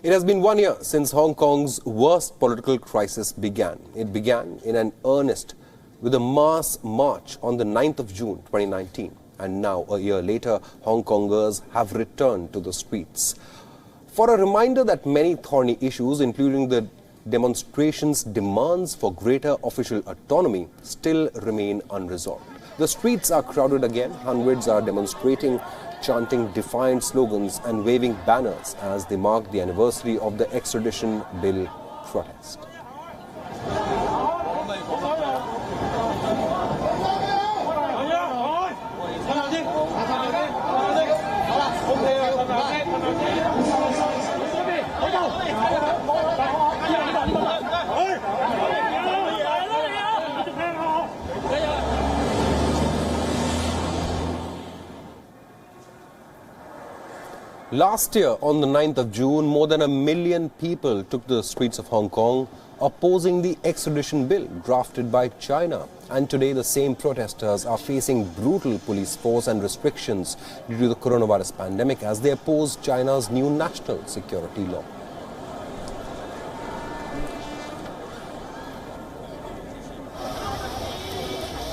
It has been 1 year since Hong Kong's worst political crisis began. It began in an earnest with a mass march on the 9th of June 2019. And now, a year later, Hong Kongers have returned to the streets for a reminder that many thorny issues, including the demonstrations' demands for greater official autonomy, still remain unresolved. The streets are crowded again. Hundreds are demonstrating, chanting defiant slogans and waving banners as they mark the anniversary of the Extradition Bill protest. Last year, on the 9th of June, more than 1 million people took to the streets of Hong Kong opposing the extradition bill drafted by China. And today, the same protesters are facing brutal police force and restrictions due to the coronavirus pandemic as they oppose China's new national security law.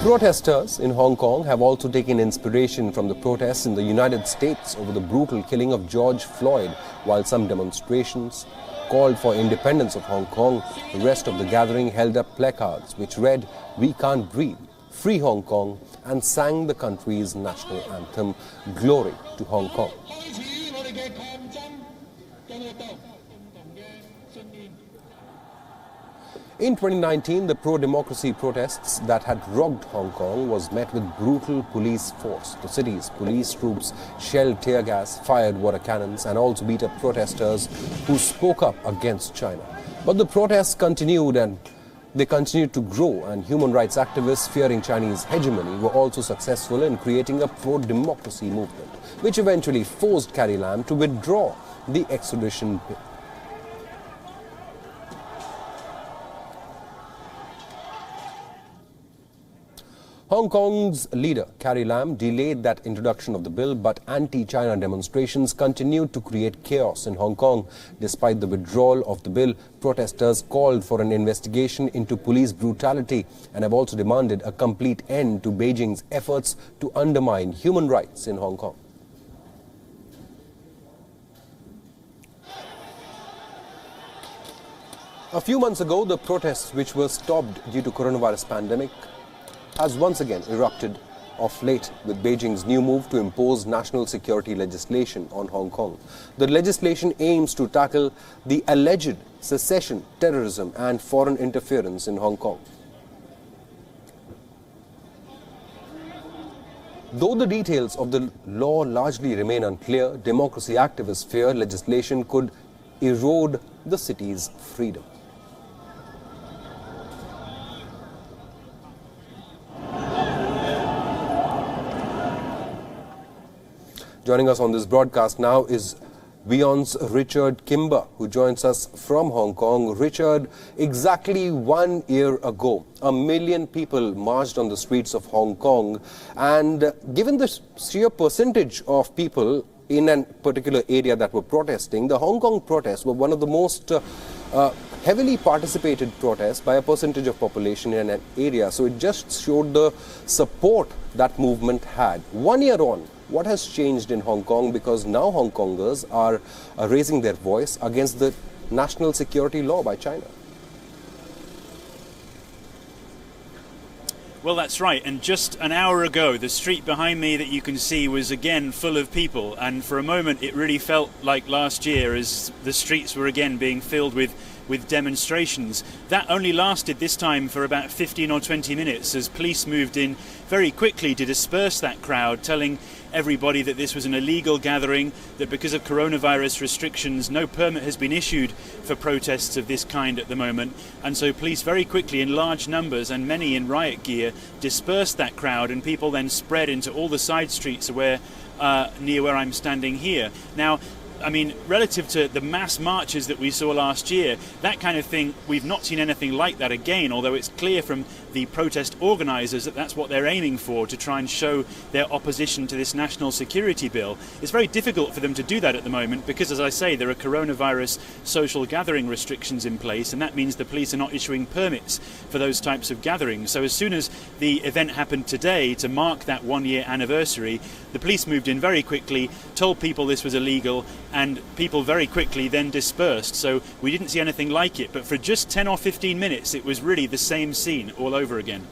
Protesters in Hong Kong have also taken inspiration from the protests in the United States over the brutal killing of George Floyd, while some demonstrations called for independence of Hong Kong. The rest of the gathering held up placards which read, "We can't breathe, free Hong Kong," and sang the country's national anthem, "Glory to Hong Kong." In 2019, the pro-democracy protests that had rocked Hong Kong was met with brutal police force. The city's police troops shelled tear gas, fired water cannons, and also beat up protesters who spoke up against China. But the protests continued and they continued to grow, and human rights activists fearing Chinese hegemony were also successful in creating a pro-democracy movement, which eventually forced Carrie Lam to withdraw the extradition bill. Hong Kong's leader, Carrie Lam, delayed that introduction of the bill, but anti-China demonstrations continued to create chaos in Hong Kong. Despite the withdrawal of the bill, protesters called for an investigation into police brutality and have also demanded a complete end to Beijing's efforts to undermine human rights in Hong Kong. A few months ago, the protests, which were stopped due to coronavirus pandemic, has once again erupted of late with Beijing's new move to impose national security legislation on Hong Kong. The legislation aims to tackle the alleged secession, terrorism and foreign interference in Hong Kong. Though the details of the law largely remain unclear, democracy activists fear legislation could erode the city's freedom. Joining us on this broadcast now is WION's Richard Kimber, who joins us from Hong Kong. Richard, exactly 1 year ago, 1 million people marched on the streets of Hong Kong. And given the sheer percentage of people in a particular area that were protesting, the Hong Kong protests were one of the most heavily participated protests by a percentage of population in an area. So it just showed the support that movement had. 1 year on, what has changed in Hong Kong? Because now Hong Kongers are raising their voice against the national security law by China. Well, that's right. And just an hour ago, the street behind me that you can see was again full of people. And for a moment, it really felt like last year as the streets were again being filled with demonstrations. That only lasted this time for about 15 or 20 minutes as police moved in very quickly to disperse that crowd, telling everybody that this was an illegal gathering, that because of coronavirus restrictions, no permit has been issued for protests of this kind at the moment. And so police very quickly, in large numbers and many in riot gear, dispersed that crowd, and people then spread into all the side streets near where I'm standing here. Now, I mean, relative to the mass marches that we saw last year, that kind of thing, we've not seen anything like that again, although it's clear from the protest organisers that that's what they're aiming for, to try and show their opposition to this national security bill. It's very difficult for them to do that at the moment because, as I say, there are coronavirus social gathering restrictions in place, and that means the police are not issuing permits for those types of gatherings. So as soon as the event happened today to mark that 1-year anniversary, the police moved in very quickly, told people this was illegal, and people very quickly then dispersed. So we didn't see anything like it, but for just 10 or 15 minutes it was really the same scene all over again.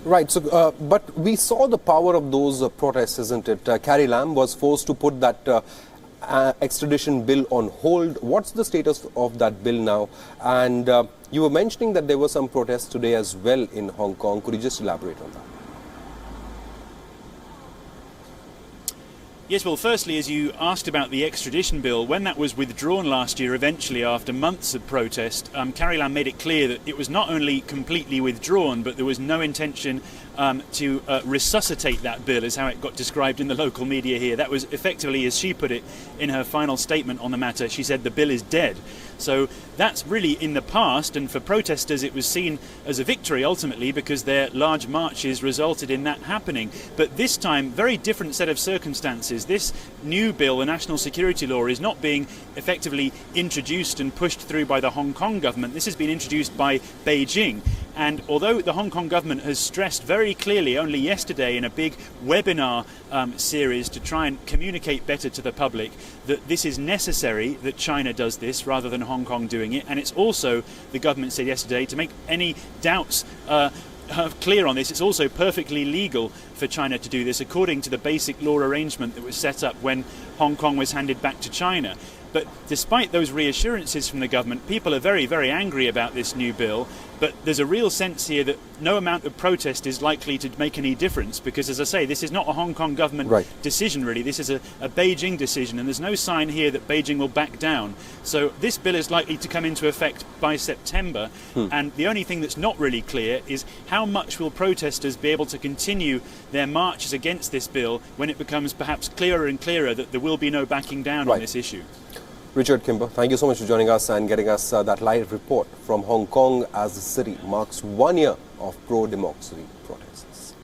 Right, so, but we saw the power of those protests, isn't it? Carrie Lam was forced to put that extradition bill on hold. What's the status of that bill now? And you were mentioning that there were some protests today as well in Hong Kong. Could you just elaborate on that? Yes, well, firstly, as you asked about the extradition bill, when that was withdrawn last year, eventually, after months of protest, Carrie Lam made it clear that it was not only completely withdrawn, but there was no intention to resuscitate that bill, is how it got described in the local media here. That was effectively, as she put it in her final statement on the matter, she said the bill is dead. So that's really in the past, and for protesters it was seen as a victory ultimately because their large marches resulted in that happening. But this time, very different set of circumstances. This new bill, the national security law, is not being effectively introduced and pushed through by the Hong Kong government. This has been introduced by Beijing. And although the Hong Kong government has stressed very clearly only yesterday in a big webinar series to try and communicate better to the public that this is necessary, that China does this rather than Hong Kong doing it, and it's also, the government said yesterday, to make any doubts clear on this, it's also perfectly legal for China to do this according to the basic law arrangement that was set up when Hong Kong was handed back to China. But despite those reassurances from the government, people are very, very angry about this new bill. But there's a real sense here that no amount of protest is likely to make any difference because, as I say, this is not a Hong Kong government decision, really. This is a Beijing decision, and there's no sign here that Beijing will back down. So this bill is likely to come into effect by September, and the only thing that's not really clear is how much will protesters be able to continue their marches against this bill when it becomes perhaps clearer and clearer that there will be no backing down on this issue. Richard Kimber, thank you so much for joining us and getting us that live report from Hong Kong as the city marks 1 year of pro-democracy protests.